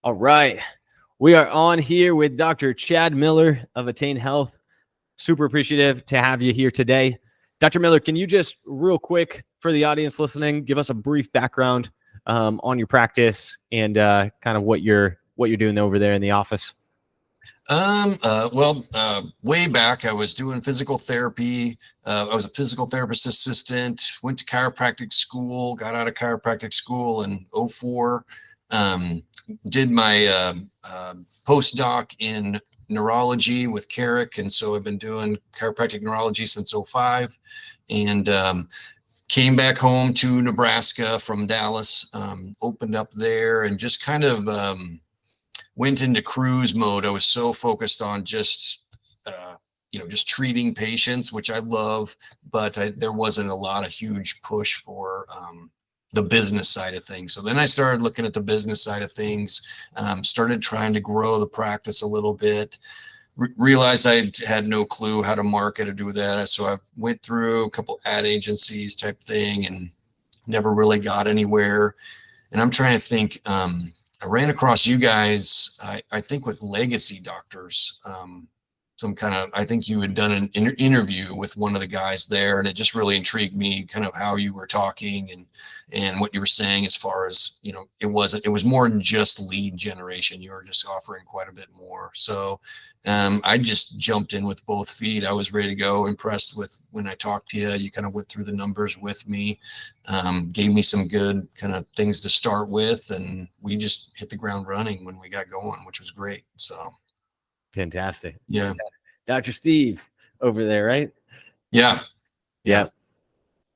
All right. We are on here with Dr. Chad Miller of Attain Health. Super appreciative to have you here today. Dr. Miller, can you just real quick for the audience listening, give us a brief background on your practice and kind of what you're doing over there in the office? Way back, I was doing physical therapy. I was a physical therapist assistant, went to chiropractic school, got out of chiropractic school in '04. Did my postdoc in neurology with Carrick. And so I've been doing chiropractic neurology since '05, and came back home to Nebraska from Dallas, opened up there, and just kind of went into cruise mode. I was so focused on just just treating patients, which I love, but there wasn't a lot of huge push for the business side of things. So then I started looking at the business side of things, started trying to grow the practice a little bit, realized I had no clue how to market or do that. So I went through a couple ad agencies type thing and never really got anywhere. And I'm trying to think, I ran across you guys, I think with Legacy Doctors, I think you had done an interview with one of the guys there, and it just really intrigued me, kind of how you were talking and what you were saying as far as, it was more than just lead generation. You were just offering quite a bit more. So I just jumped in with both feet. I was ready to go, impressed with when I talked to you. You kind of went through the numbers with me, gave me some good kind of things to start with, and we just hit the ground running when we got going, which was great. So fantastic. Yeah. Fantastic. Dr. Steve over there, right? Yeah.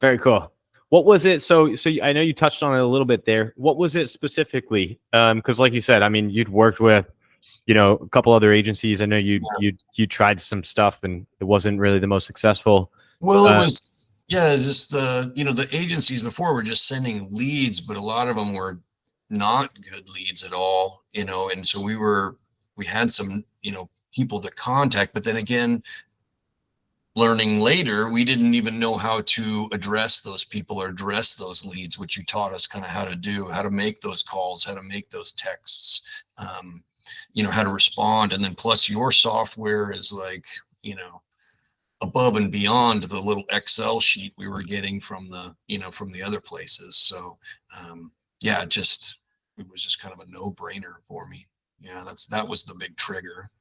Very cool. What was it? So I know you touched on it a little bit there. What was it specifically? Because like you said, I mean, you'd worked with, a couple other agencies. I know you tried some stuff and it wasn't really the most successful. Well, it was, just the agencies before were just sending leads, but a lot of them were not good leads at all, and so we had some, people to contact, but then again, learning later, we didn't even know how to address those people or address those leads, which you taught us kind of how to do, how to make those calls, how to make those texts, how to respond. And then plus your software is like, above and beyond the little Excel sheet we were getting from the other places. So it was just kind of a no-brainer for me. Yeah, that was the big trigger.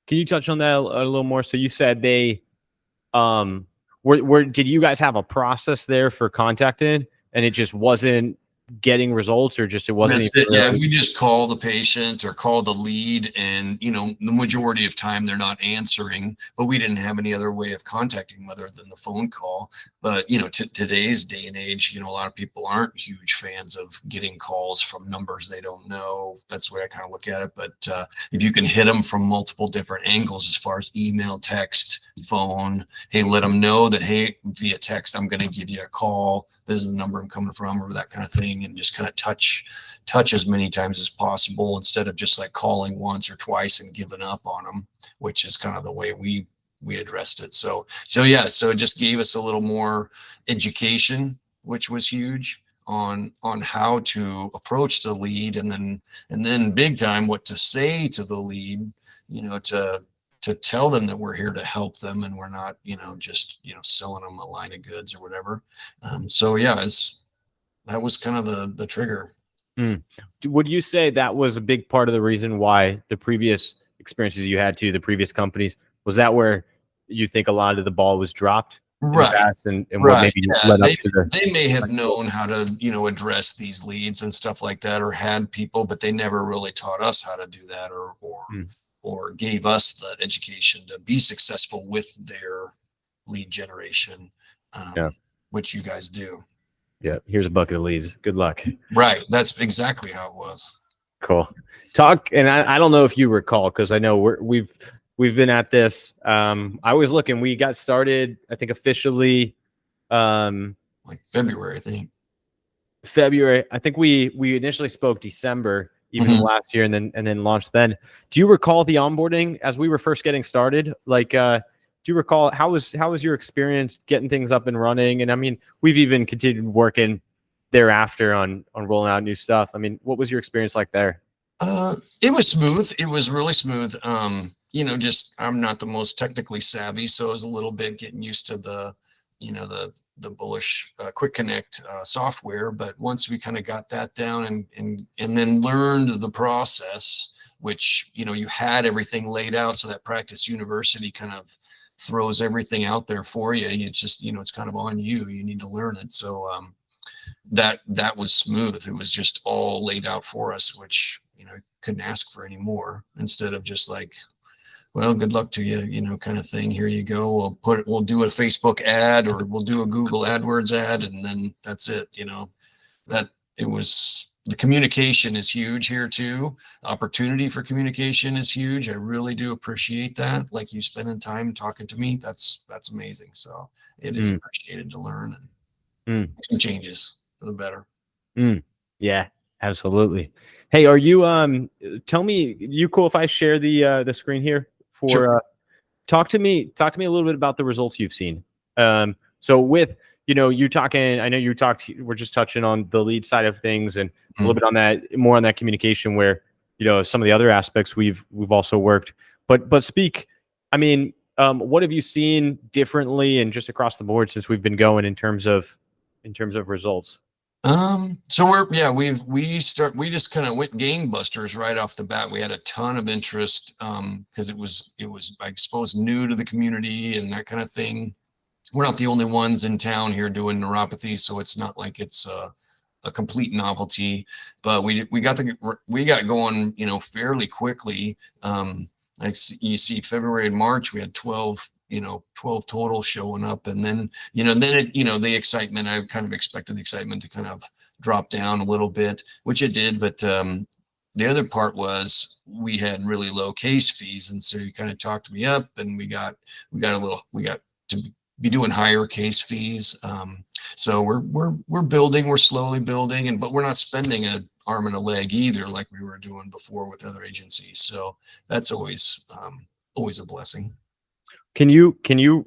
Can you touch on that a little more? So you said they, did you guys have a process there for contacting and it just wasn't getting results, or just it wasn't? Yeah, we just call the patient or call the lead, and the majority of time they're not answering, but we didn't have any other way of contacting them other than the phone call. But today's day and age, a lot of people aren't huge fans of getting calls from numbers they don't know. That's the way I kind of look at it. But if you can hit them from multiple different angles, as far as email, text, phone, hey, let them know that, hey, via text, I'm going to give you a call. This is the number I'm coming from, or that kind of thing. And just kind of touch as many times as possible, instead of just like calling once or twice and giving up on them, which is kind of the way we addressed it. So it just gave us a little more education, which was huge on how to approach the lead, and then big time what to say to the lead, to tell them that we're here to help them and we're not, just, selling them a line of goods or whatever. That was kind of the trigger. Would you say that was a big part of the reason why the previous experiences you had the previous companies, was that where you think a lot of the ball was dropped? Right. And what maybe led up to they may have known how to, address these leads and stuff like that, or had people, but they never really taught us how to do that, or gave us the education to be successful with their lead generation, which you guys do. Yeah, here's a bucket of leads. Good luck. Right. That's exactly how it was. Cool. And I don't know if you recall, because I know we've been at this. I was looking. We got started, I think, officially like February. I think we initially spoke December, even last year, and then launched then. Do you recall the onboarding as we were first getting started? Like, do you recall how was your experience getting things up and running? And I mean, we've even continued working thereafter on rolling out new stuff. I mean, what was your experience like there? It was smooth. It was really smooth. Just I'm not the most technically savvy, so it was a little bit getting used to the bullish quick connect software. But once we kind of got that down and then learned the process, which you had everything laid out, so that Practice University kind of throws everything out there for you. You just it's kind of on you. You need to learn it. So that was smooth. It was just all laid out for us, which couldn't ask for any more. Instead of just like, well, good luck to you, kind of thing. Here you go. We'll do a Facebook ad, or we'll do a Google AdWords ad, and then that's it. That it was the communication is huge here too. Opportunity for communication is huge. I really do appreciate that. Like you spending time talking to me, that's amazing. So it is appreciated to learn and make some changes for the better. Yeah, absolutely. Hey, are you tell me, you cool if I share the screen here for Sure. talk to me a little bit about the results you've seen. So with you talking, I know we're just touching on the lead side of things and a little bit on that, more on that communication where some of the other aspects we've also worked. But speak, I mean, what have you seen differently and just across the board since we've been going in terms of results? So we just kind of went gangbusters right off the bat. We had a ton of interest, because it was, I suppose, new to the community and that kind of thing. We're not the only ones in town here doing neuropathy, so it's not like it's a complete novelty, but we got going, fairly quickly. You see February and March, we had 12 total showing up. And then, the excitement, I kind of expected the excitement to kind of drop down a little bit, which it did. But the other part was we had really low case fees. And so you kind of talked me up, and we got to be doing higher case fees. So we're building, we're slowly building, but we're not spending an arm and a leg either, like we were doing before with other agencies. So that's always a blessing. Can you do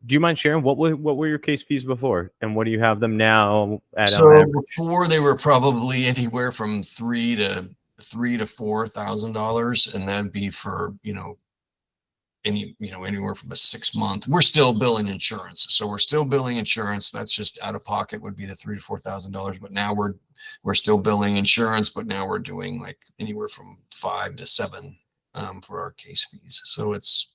you mind sharing what were your case fees before, and what do you have them now at? So before, they were probably anywhere from $3,000 to $4,000, and that'd be for anywhere from a 6-month. We're still billing insurance, so we're still billing insurance. That's just out of pocket would be the $3,000 to $4,000. But now we're still billing insurance, but now we're doing like anywhere from 5 to 7 for our case fees. So it's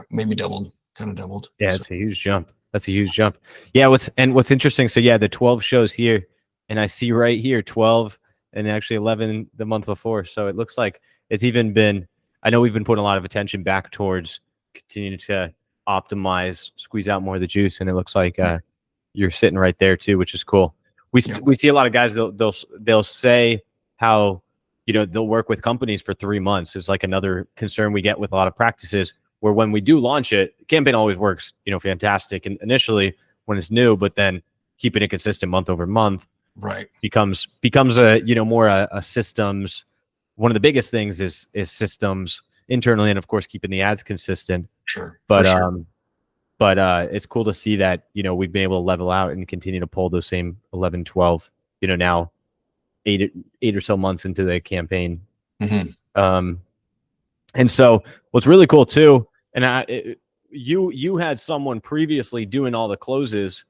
maybe doubled, kind of doubled. Yeah, So. it's a huge jump. That's a huge jump. Yeah, what's interesting, so yeah, the 12 shows here, and I see right here 12 and actually 11 the month before. So it looks like it's even been, I know we've been putting a lot of attention back towards continuing to optimize, squeeze out more of the juice, and it looks like you're sitting right there too, which is cool. We see a lot of guys, they'll say how they'll work with companies for 3 months is like another concern we get with a lot of practices, where when we do launch it, campaign always works, fantastic. And initially when it's new, but then keeping it consistent month over month, right, becomes a, more a systems. One of the biggest things is systems internally, and of course, keeping the ads consistent. Sure. But, it's cool to see that, we've been able to level out and continue to pull those same 11, 12, now 8 or so months into the campaign. Mm-hmm. And so what's really cool too, and you had someone previously doing all the closes,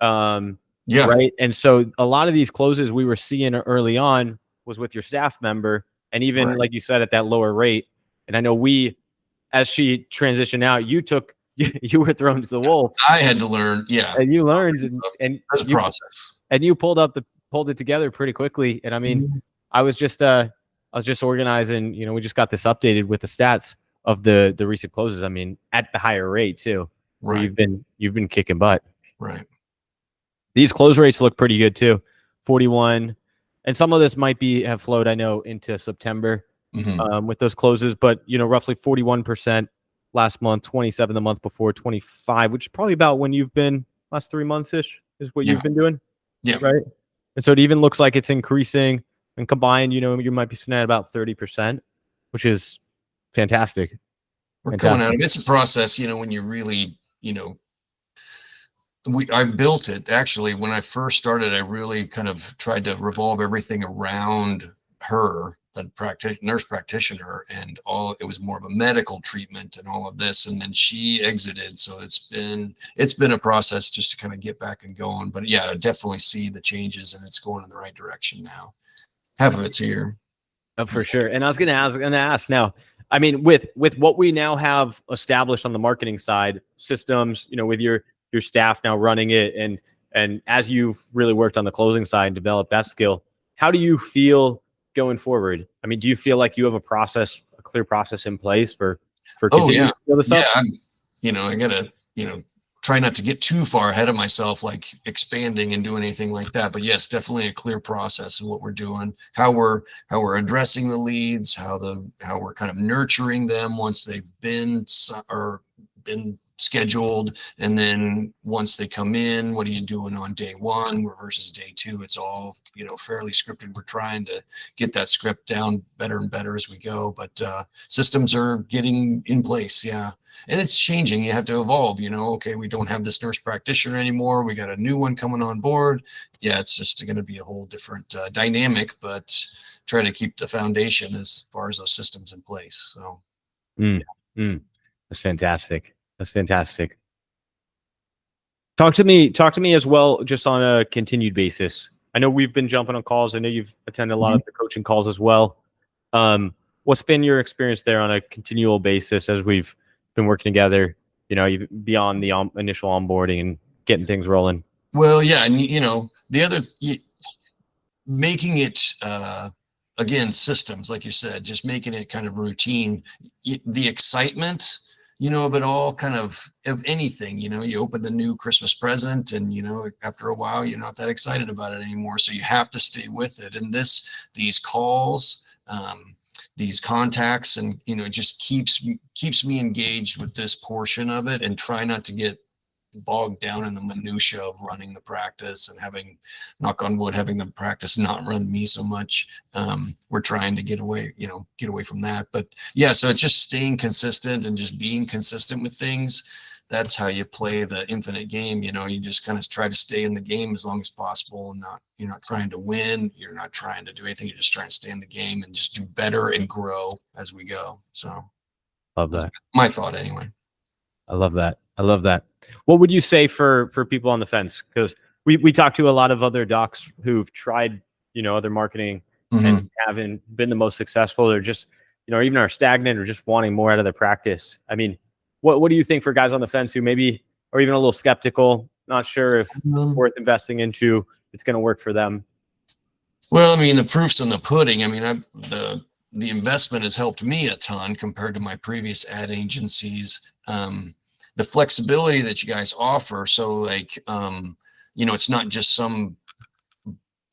right? And so a lot of these closes we were seeing early on was with your staff member, and even like you said, at that lower rate. And I know as she transitioned out, you were thrown to the wolf. I had to learn, and you learned, and that's a process, and you pulled it together pretty quickly. And I mean, I was just organizing, we just got this updated with the stats of the recent closes. I mean, at the higher rate too, where you've been kicking butt. Right. These close rates look pretty good too. 41, and some of this might have flowed, I know, into September with those closes, but roughly 41% last month, 27 the month before, 25, which is probably about when you've been last 3 months ish is what you've been doing. Yeah. Right. And so it even looks like it's increasing. And combined, you might be sitting at about 30%, which is fantastic. We're coming out of it's a process, when you really, I built it. Actually, when I first started, I really kind of tried to revolve everything around her, the nurse practitioner, and it was more of a medical treatment and all of this, and then she exited. So it's been a process just to kind of get back and going. But yeah, I definitely see the changes, and it's going in the right direction now. Half of it's here. For sure. And I was gonna ask now, I mean, with what we now have established on the marketing side, systems, with your staff now running it, and as you've really worked on the closing side and developed that skill, how do you feel going forward? I mean, do you feel like you have a clear process in place for continuing to build this up? I gotta, try not to get too far ahead of myself, like expanding and doing anything like that. But yes, definitely a clear process in what we're doing, how we're addressing the leads, how we're kind of nurturing them once they've been scheduled, and then once they come in, what are you doing on day one versus day two? It's all fairly scripted. We're trying to get that script down better and better as we go, but systems are getting in place. Yeah. And it's changing. You have to evolve, okay, we don't have this nurse practitioner anymore, we got a new one coming on board. Yeah, it's just going to be a whole different dynamic, but try to keep the foundation as far as those systems in place. So That's fantastic. That's fantastic. Talk to me as well, just on a continued basis. I know we've been jumping on calls. I know you've attended a lot of the coaching calls as well. What's been your experience there on a continual basis as we've been working together, beyond the initial onboarding and getting things rolling? Well, yeah. And, the other, making it, again, systems, like you said, just making it kind of routine, the excitement, of it all, kind of anything, you open the new Christmas present and, after a while, you're not that excited about it anymore. So you have to stay with it. And these calls, these contacts, and, it just keeps me engaged with this portion of it, and try not to get bogged down in the minutia of running the practice and having, knock on wood, having the practice not run me so much. We're trying to get away from that. But yeah, so it's just staying consistent and just being consistent with things. That's how you play the infinite game. You just kind of try to stay in the game as long as possible, and you're not trying to win. You're not trying to do anything. You're just trying to stay in the game and just do better and grow as we go. So love that. My thought anyway. I love that. What would you say for people on the fence? Because we talk to a lot of other docs who've tried, other marketing and haven't been the most successful. They're just, or even are stagnant or just wanting more out of their practice. I mean, what do you think for guys on the fence who maybe are even a little skeptical, not sure if it's worth investing into, it's going to work for them? Well, I mean, the proof's in the pudding. I mean, the investment has helped me a ton compared to my previous ad agencies. The flexibility that you guys offer. So like, it's not just some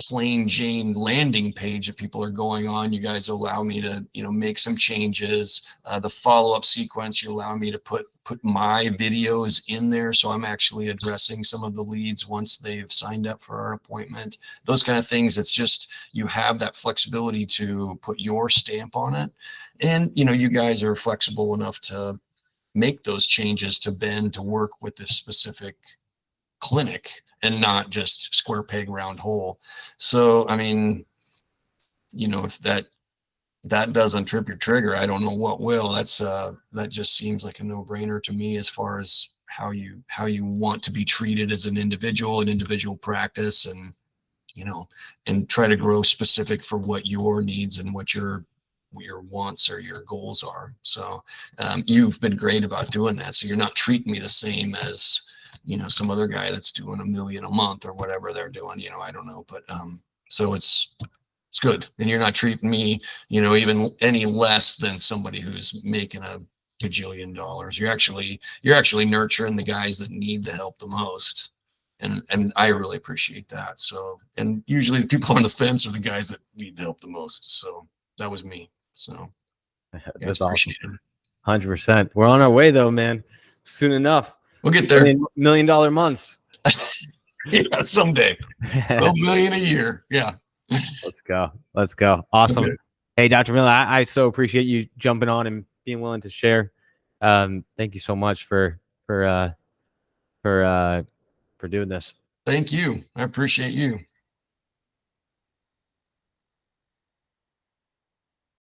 plain Jane landing page that people are going on. You guys allow me to, make some changes. The follow-up sequence, you allow me to put my videos in there. So I'm actually addressing some of the leads once they've signed up for our appointment, those kind of things. It's just, you have that flexibility to put your stamp on it. And, you guys are flexible enough to make those changes to bend to work with this specific clinic and not just square peg round hole. So I mean, if that doesn't trip your trigger, I don't know what will. That just seems like a no-brainer to me as far as how you want to be treated as an individual practice, and and try to grow specific for what your needs and what your wants or your goals are. So you've been great about doing that. So you're not treating me the same as, some other guy that's doing $1 million a month or whatever they're doing, I don't know. But so it's good. And you're not treating me, even any less than somebody who's making a gajillion dollars. You're actually nurturing the guys that need the help the most. And I really appreciate that. So, and usually the people on the fence are the guys that need the help the most. So that was me. So that's awesome. 100%. We're on our way though, man. Soon enough. We'll get there. $1 million months. Yeah, someday. $1 million a year. Yeah. Let's go. Awesome. Okay. Hey, Dr. Miller, I so appreciate you jumping on and being willing to share. Thank you so much for doing this. Thank you. I appreciate you.